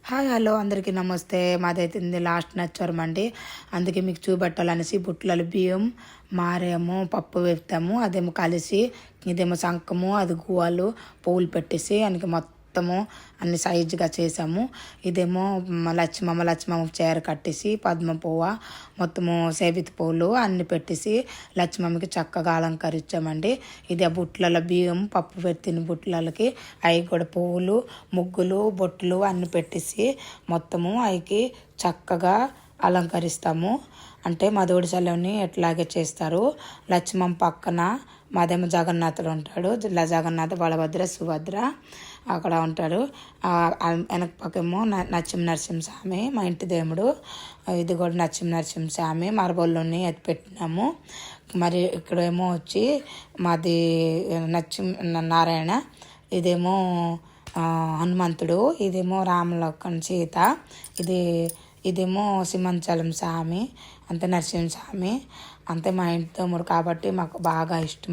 Hi hello అందరికీ నమస్తే. మాదైతే లాస్ట్ నచ్చరం అండి, అందుకే మీకు చూపెట్టాలనేసి బుట్టలు బియ్యం మారేమో పప్పు వేస్తాము, అదేమో కలిసి ఇదేమో సంకము అది గువ్వలు పువ్వులు పెట్టేసి అందుకే మొత్తము అన్ని సైజుగా చేసాము. ఇదేమో లక్ష్మమ్మ చీర కట్టేసి పద్మ పువ్వు మొత్తము సేవితి పువ్వులు అన్ని పెట్టేసి లక్ష్మమ్మకి చక్కగా అలంకరించామండి. ఇది ఆ బుట్లలో బియ్యం పప్పు పెట్టిన బుట్లకి అవి కూడా పువ్వులు ముగ్గులు బొట్లు అన్ని పెట్టేసి మొత్తము అవికి చక్కగా అలంకరిస్తాము. అంటే మధుడిసలోని ఎట్లాగే చేస్తారు. లక్ష్మమ్మ పక్కన మాదేమో జగన్నాథుడు ఉంటాడు, జగన్నాథ బలభద్ర సుభద్ర అక్కడ ఉంటాడు. వెనక పక్కేమో నరసింహస్వామి మా ఇంటి దేవుడు. ఇది కూడా నరసింహస్వామి మరబోళ్ళని ఎత్తిపెట్టినాము. మరి ఇక్కడేమో వచ్చి మాది నారాయణ, ఇదేమో హనుమంతుడు, ఇదేమో రామలక్కన్ సీత, ఇదేమో సింహాచలం స్వామి, అంతే నరసింహస్వామి, అంతే మా ఇంటి తమ్ముడు కాబట్టి మాకు బాగా ఇష్టం.